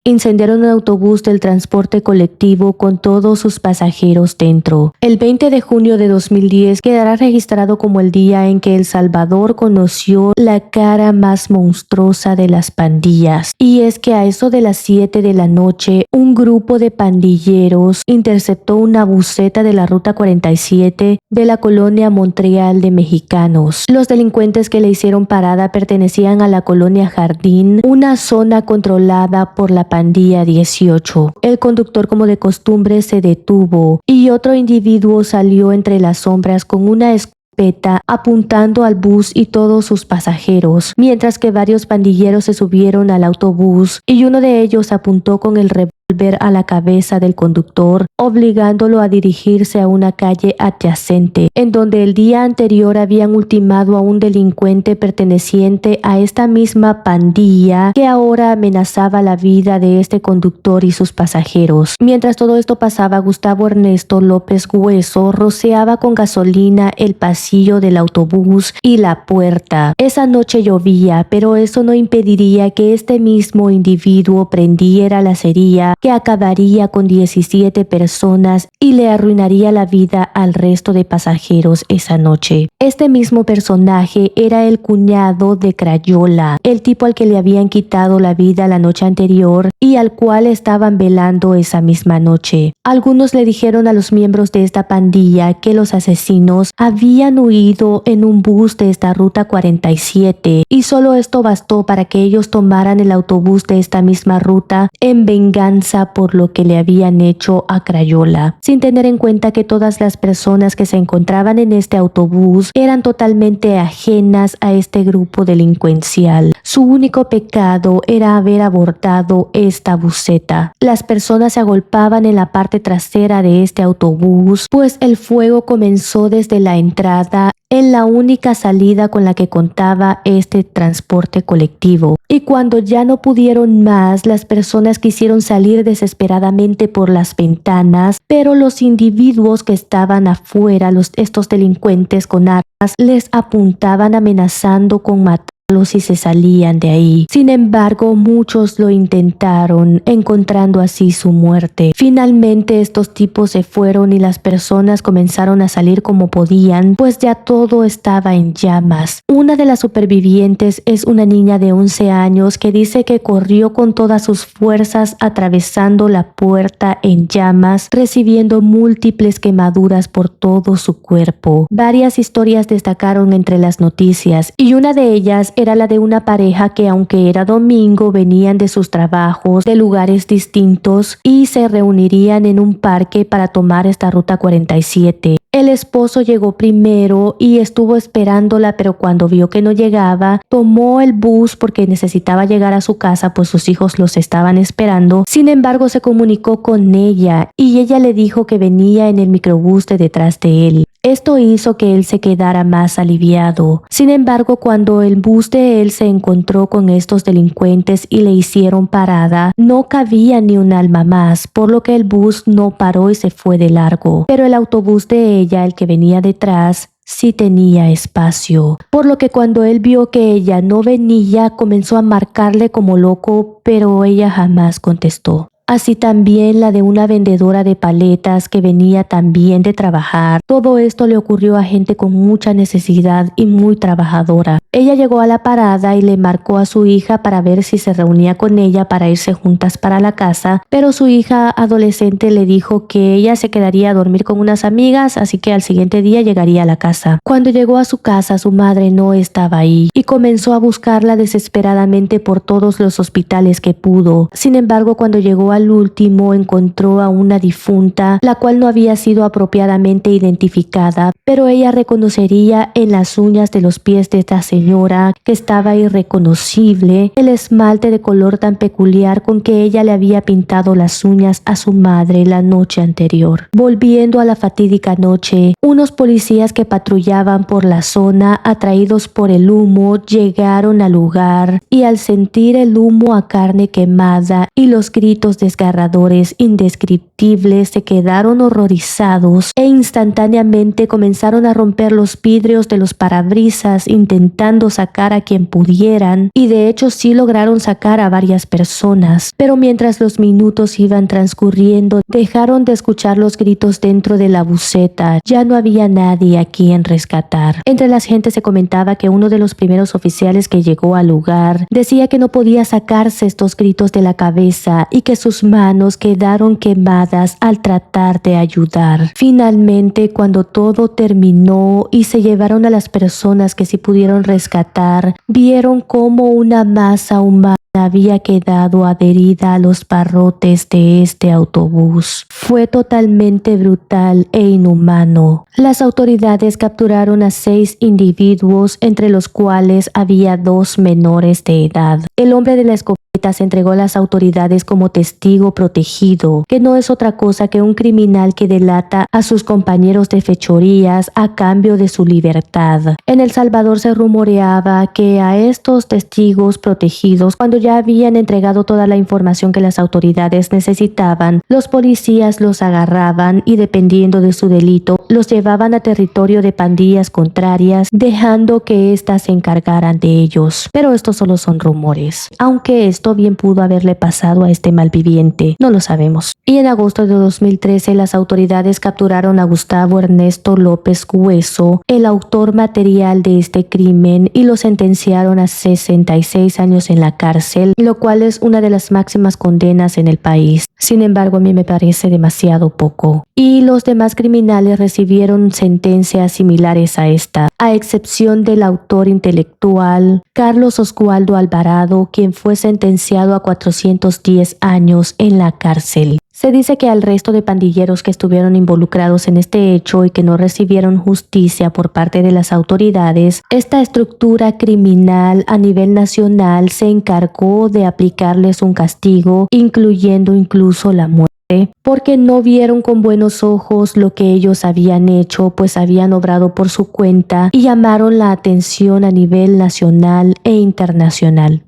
incendiaron un autobús del transporte colectivo con todos sus pasajeros dentro. El 20 de junio de 2010 quedará registrado como el día en que El Salvador conoció la cara más monstruosa de las pandillas. Y es que a eso de las 7 de la noche, un grupo de pandilleros interceptó una buseta de la Ruta 47 de la colonia Montreal de Mexicanos. Los delincuentes que le hicieron parada pertenecían a la colonia Jardín, una zona controlada por la pandilla 18. El conductor, como de costumbre, se detuvo y otro individuo salió entre las sombras con una escopeta apuntando al bus y todos sus pasajeros, mientras que varios pandilleros se subieron al autobús y uno de ellos apuntó con el revólver a la cabeza del conductor, obligándolo a dirigirse a una calle adyacente, en donde el día anterior habían ultimado a un delincuente perteneciente a esta misma pandilla que ahora amenazaba la vida de este conductor y sus pasajeros. Mientras todo esto pasaba, Gustavo Ernesto López Hueso rociaba con gasolina el pasillo del autobús y la puerta. Esa noche llovía, pero eso no impediría que este mismo individuo prendiera la cerilla que acabaría con 17 personas y le arruinaría la vida al resto de pasajeros esa noche. Este mismo personaje era el cuñado de Crayola, el tipo al que le habían quitado la vida la noche anterior y al cual estaban velando esa misma noche. Algunos le dijeron a los miembros de esta pandilla que los asesinos habían huido en un bus de esta Ruta 47 y solo esto bastó para que ellos tomaran el autobús de esta misma ruta en venganza por lo que le habían hecho a Crayola, sin tener en cuenta que todas las personas que se encontraban en este autobús eran totalmente ajenas a este grupo delincuencial. Su único pecado era haber abordado esta buseta. Las personas se agolpaban en la parte trasera de este autobús, pues el fuego comenzó desde la entrada en la única salida con la que contaba este transporte colectivo. Y cuando ya no pudieron más, las personas quisieron salir desesperadamente por las ventanas, pero los individuos que estaban afuera, estos delincuentes con armas, les apuntaban amenazando con matarlos si se salían de ahí. Sin embargo, muchos lo intentaron, encontrando así su muerte. Finalmente estos tipos se fueron y las personas comenzaron a salir como podían, pues ya todo estaba en llamas. Una de las supervivientes es una niña de 11 años que dice que corrió con todas sus fuerzas atravesando la puerta en llamas, recibiendo múltiples quemaduras por todo su cuerpo. Varias historias destacaron entre las noticias y una de ellas era la de una pareja que, aunque era domingo, venían de sus trabajos de lugares distintos y se reunirían en un parque para tomar esta Ruta 47. El esposo llegó primero y estuvo esperándola, pero cuando vio que no llegaba, tomó el bus porque necesitaba llegar a su casa, pues sus hijos los estaban esperando. Sin embargo, se comunicó con ella y ella le dijo que venía en el microbús de detrás de él. Esto hizo que él se quedara más aliviado. Sin embargo, cuando el bus de él se encontró con estos delincuentes y le hicieron parada, no cabía ni un alma más, por lo que el bus no paró y se fue de largo. Pero el autobús de ella, el que venía detrás, sí tenía espacio, por lo que cuando él vio que ella no venía, comenzó a marcarle como loco, pero ella jamás contestó. Así también la de una vendedora de paletas que venía también de trabajar. Todo esto le ocurrió a gente con mucha necesidad y muy trabajadora. Ella llegó a la parada y le marcó a su hija para ver si se reunía con ella para irse juntas para la casa, pero su hija adolescente le dijo que ella se quedaría a dormir con unas amigas, así que al siguiente día llegaría a la casa. Cuando llegó a su casa, su madre no estaba ahí y comenzó a buscarla desesperadamente por todos los hospitales que pudo. Sin embargo, cuando llegó al último, encontró a una difunta, la cual no había sido apropiadamente identificada, pero ella reconocería en las uñas de los pies de esta señora, que estaba irreconocible, el esmalte de color tan peculiar con que ella le había pintado las uñas a su madre la noche anterior. Volviendo a la fatídica noche, Unos policías que patrullaban por la zona, atraídos por el humo, llegaron al lugar y al sentir el humo a carne quemada y los gritos desgarradores indescriptibles, se quedaron horrorizados e instantáneamente comenzaron a romper los vidrios de los parabrisas intentando sacar a quien pudieran, y de hecho sí lograron sacar a varias personas, pero mientras los minutos iban transcurriendo dejaron de escuchar los gritos dentro de la buseta. Ya no había nadie a quien rescatar. Entre las gentes se comentaba que uno de los primeros oficiales que llegó al lugar decía que no podía sacarse estos gritos de la cabeza y que sus manos quedaron quemadas al tratar de ayudar. Finalmente, cuando todo terminó y se llevaron a las personas que sí pudieron rescatar, vieron cómo una masa humana había quedado adherida a los barrotes de este autobús. Fue totalmente brutal e inhumano. Las autoridades capturaron a 6 individuos, entre los cuales había 2 menores de edad. El hombre de la escopeta se entregó a las autoridades como testigo protegido, que no es otra cosa que un criminal que delata a sus compañeros de fechorías a cambio de su libertad. En El Salvador se rumoreaba que a estos testigos protegidos, cuando ya habían entregado toda la información que las autoridades necesitaban, los policías los agarraban y, dependiendo de su delito, los llevaban a territorio de pandillas contrarias, dejando que éstas se encargaran de ellos. Pero estos solo son rumores. Aunque esto bien pudo haberle pasado a este malviviente, no lo sabemos. Y en agosto de 2013 las autoridades capturaron a Gustavo Ernesto López Hueso, el autor material de este crimen, y lo sentenciaron a 66 años en la cárcel, lo cual es una de las máximas condenas en el país. Sin embargo, a mí me parece demasiado poco. Y los demás criminales recibieron sentencias similares a esta, a excepción del autor intelectual Carlos Oswaldo Alvarado, quien fue sentenciado a 410 años en la cárcel. Se dice que al resto de pandilleros que estuvieron involucrados en este hecho y que no recibieron justicia por parte de las autoridades, esta estructura criminal a nivel nacional se encargó de aplicarles un castigo, incluyendo incluso la muerte, porque no vieron con buenos ojos lo que ellos habían hecho, pues habían obrado por su cuenta y llamaron la atención a nivel nacional e internacional.